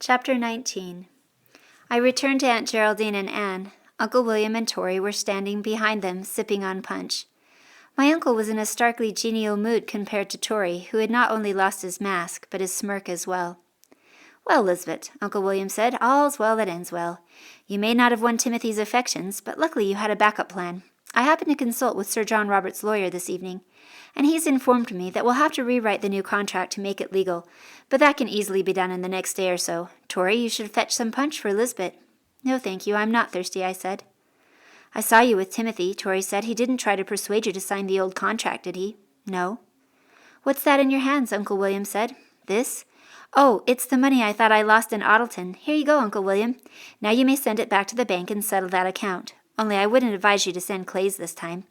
Chapter 19. I returned to Aunt Geraldine and Anne. Uncle William and Tori were standing behind them, sipping on punch. My uncle was in a starkly genial mood compared to Tori, who had not only lost his mask, but his smirk as well. "Well, Lisbette," Uncle William said, "all's well that ends well. You may not have won Timothy's affections, but luckily you had a backup plan. I happened to consult with Sir John Roberts' lawyer this evening, and he's informed me that we'll have to rewrite the new contract to make it legal, but that can easily be done in the next day or so. Tori, you should fetch some punch for Lisbette." "No, thank you, I'm not thirsty," I said. "I saw you with Timothy," Tori said. "He didn't try to persuade you to sign the old contract, did he?" "No." "What's that in your hands?" Uncle William said. "This? Oh, it's the money I thought I lost in Audleton. Here you go, Uncle William. Now you may send it back to the bank and settle that account. Only I wouldn't advise you to send Clay's this time.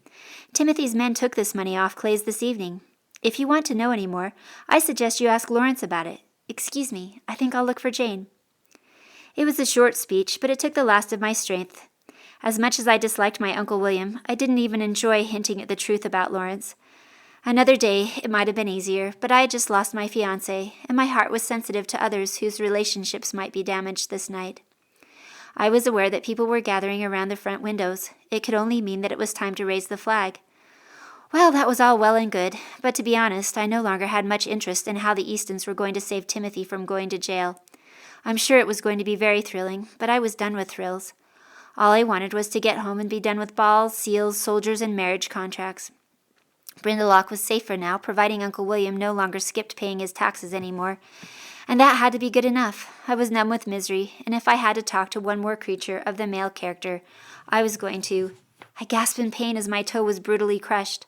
Timothy's men took this money off Clay's this evening. If you want to know any more, I suggest you ask Lawrence about it. Excuse me, I think I'll look for Jane." It was a short speech, but it took the last of my strength. As much as I disliked my Uncle William, I didn't even enjoy hinting at the truth about Lawrence. Another day, it might have been easier, but I had just lost my fiancé, and my heart was sensitive to others whose relationships might be damaged this night. I was aware that people were gathering around the front windows. It could only mean that it was time to raise the flag. Well, that was all well and good, but to be honest, I no longer had much interest in how the Eastons were going to save Timothy from going to jail. I'm sure it was going to be very thrilling, but I was done with thrills. All I wanted was to get home and be done with balls, seals, soldiers, and marriage contracts. Brindlelock was safer now, providing Uncle William no longer skipped paying his taxes anymore, and that had to be good enough. I was numb with misery, and if I had to talk to one more creature of the male character, I was going to. I gasped in pain as my toe was brutally crushed.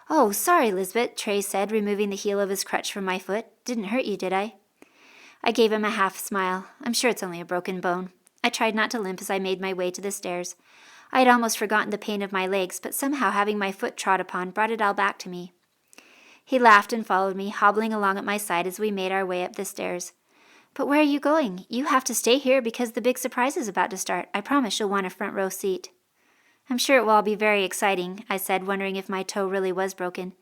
"Oh, sorry, Lisbette," Trey said, removing the heel of his crutch from my foot. "Didn't hurt you, did I?" I gave him a half smile. "I'm sure it's only a broken bone." I tried not to limp as I made my way to the stairs. I had almost forgotten the pain of my legs, but somehow having my foot trod upon brought it all back to me. He laughed and followed me, hobbling along at my side as we made our way up the stairs. "But where are you going? You have to stay here because the big surprise is about to start. I promise you'll want a front row seat." "I'm sure it will all be very exciting," I said, wondering if my toe really was broken.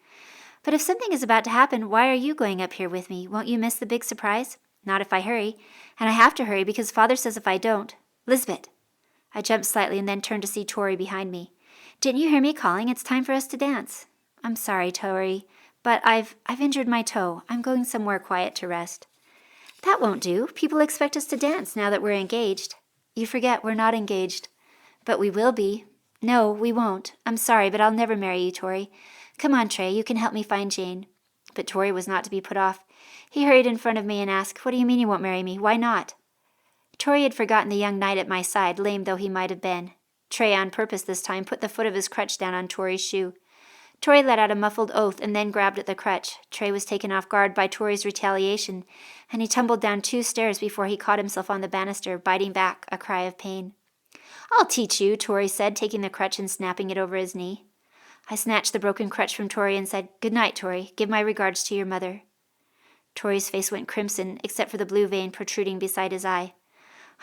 "But if something is about to happen, why are you going up here with me? Won't you miss the big surprise?" "Not if I hurry. And I have to hurry because Father says if I don't—" "Lisbette!" I jumped slightly and then turned to see Tori behind me. "Didn't you hear me calling? It's time for us to dance." "I'm sorry, Tori, but I've injured my toe. I'm going somewhere quiet to rest." "That won't do. People expect us to dance now that we're engaged." "You forget we're not engaged." "But we will be." "No, we won't. I'm sorry, but I'll never marry you, Tori. Come on, Trey, you can help me find Jane." But Tori was not to be put off. He hurried in front of me and asked, "What do you mean you won't marry me? Why not?" Tori had forgotten the young knight at my side, lame though he might have been. Trey, on purpose this time, put the foot of his crutch down on Tori's shoe. Tori let out a muffled oath and then grabbed at the crutch. Trey was taken off guard by Tori's retaliation, and he tumbled down 2 stairs before he caught himself on the banister, biting back a cry of pain. "I'll teach you," Tori said, taking the crutch and snapping it over his knee. I snatched the broken crutch from Tori and said, "Good night, Tori. Give my regards to your mother." Tori's face went crimson, except for the blue vein protruding beside his eye.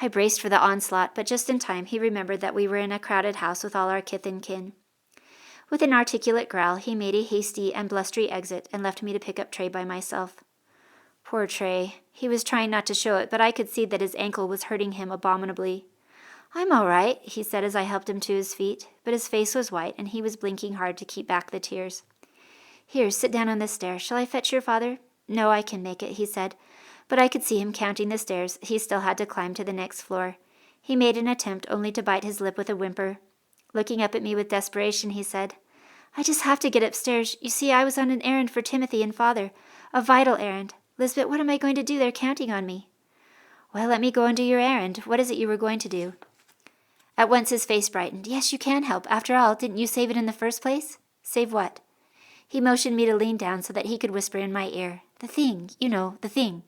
I braced for the onslaught, but just in time he remembered that we were in a crowded house with all our kith and kin. With an articulate growl, he made a hasty and blustery exit and left me to pick up Trey by myself. Poor Trey. He was trying not to show it, but I could see that his ankle was hurting him abominably. "I'm all right," he said as I helped him to his feet, but his face was white and he was blinking hard to keep back the tears. "Here, sit down on this stair. Shall I fetch your father?" "No, I can make it," he said. But I could see him counting the stairs. He still had to climb to the next floor. He made an attempt only to bite his lip with a whimper. Looking up at me with desperation, he said, "I just have to get upstairs. You see, I was on an errand for Timothy and Father. A vital errand. Lisbette, what am I going to do? They're counting on me." "Well, let me go and do your errand. What is it you were going to do?" At once his face brightened. "Yes, you can help. After all, didn't you save it in the first place?" "Save what?" He motioned me to lean down so that he could whisper in my ear. "The thing. You know, the thing.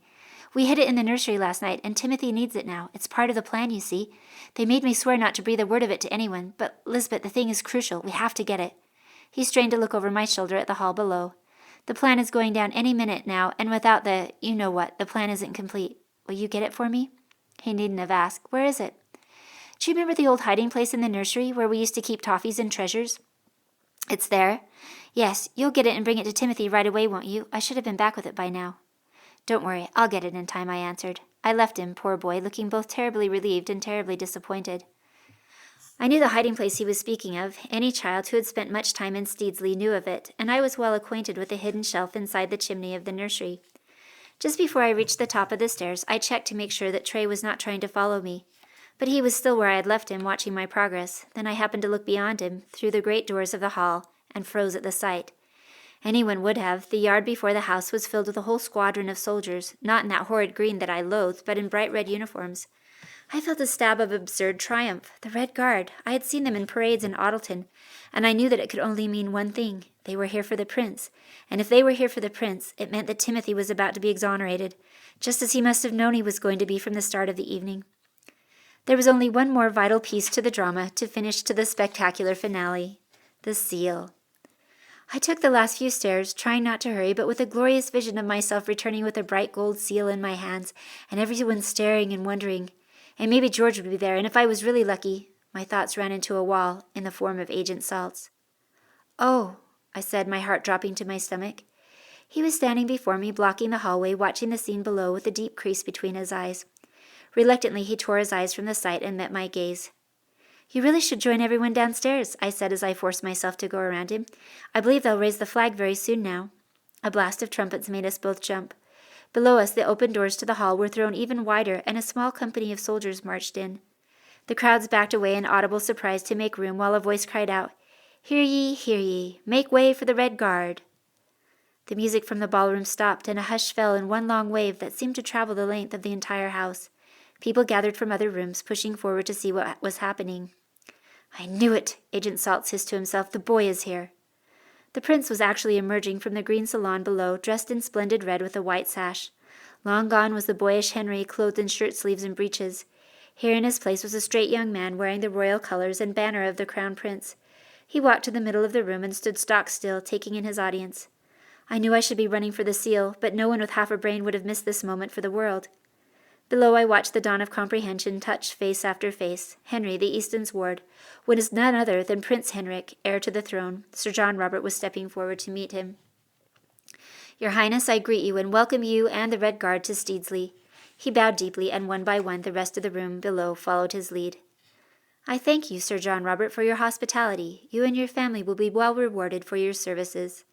We hid it in the nursery last night, and Timothy needs it now. It's part of the plan, you see. They made me swear not to breathe a word of it to anyone, but, Lisbette, the thing is crucial. We have to get it." He strained to look over my shoulder at the hall below. "The plan is going down any minute now, and without the you-know-what, the plan isn't complete. Will you get it for me?" He needn't have asked. "Where is it?" "Do you remember the old hiding place in the nursery where we used to keep toffees and treasures?" "It's there." "Yes, you'll get it and bring it to Timothy right away, won't you? I should have been back with it by now." Don't worry, I'll get it in time, I answered. I left him, poor boy, looking both terribly relieved and terribly disappointed. I knew the hiding place he was speaking of. Any child who had spent much time in Steedsley knew of it, and I was well acquainted with the hidden shelf inside the chimney of the nursery. Just before I reached the top of the stairs, I checked to make sure that Trey was not trying to follow me. But he was still where I had left him, watching my progress. Then I happened to look beyond him, through the great doors of the hall, and froze at the sight. Anyone would have. The yard before the house was filled with a whole squadron of soldiers, not in that horrid green that I loathed, but in bright red uniforms. I felt a stab of absurd triumph. The Red Guard. I had seen them in parades in Audleton, and I knew that it could only mean one thing. They were here for the prince. And if they were here for the prince, it meant that Timothy was about to be exonerated, just as he must have known he was going to be from the start of the evening. There was only one more vital piece to the drama to finish to the spectacular finale. The seal. I took the last few stairs, trying not to hurry, but with a glorious vision of myself returning with a bright gold seal in my hands, and everyone staring and wondering. And maybe George would be there, and if I was really lucky, my thoughts ran into a wall in the form of Agent Salt's. "Oh," I said, my heart dropping to my stomach. He was standing before me, blocking the hallway, watching the scene below with a deep crease between his eyes. Reluctantly, he tore his eyes from the sight and met my gaze. "You really should join everyone downstairs," I said as I forced myself to go around him. "I believe they'll raise the flag very soon now." A blast of trumpets made us both jump. Below us, the open doors to the hall were thrown even wider, and a small company of soldiers marched in. The crowds backed away in audible surprise to make room, while a voice cried out, "Hear ye, hear ye! Make way for the Red Guard!" The music from the ballroom stopped, and a hush fell in one long wave that seemed to travel the length of the entire house. People gathered from other rooms, pushing forward to see what was happening. "I knew it," Agent Saltz hissed to himself. "The boy is here." The prince was actually emerging from the green salon below, dressed in splendid red with a white sash. Long gone was the boyish Henry, clothed in shirt-sleeves and breeches. Here in his place was a straight young man wearing the royal colors and banner of the crown prince. He walked to the middle of the room and stood stock-still, taking in his audience. I knew I should be running for the seal, but no one with half a brain would have missed this moment for the world. Below, I watched the dawn of comprehension touch face after face. Henry, the Easton's ward, was none other than Prince Henrik, heir to the throne. Sir John Robert was stepping forward to meet him. "Your Highness, I greet you and welcome you and the Red Guard to Steedsley." He bowed deeply, and one by one the rest of the room below followed his lead. "I thank you, Sir John Robert, for your hospitality. You and your family will be well rewarded for your services."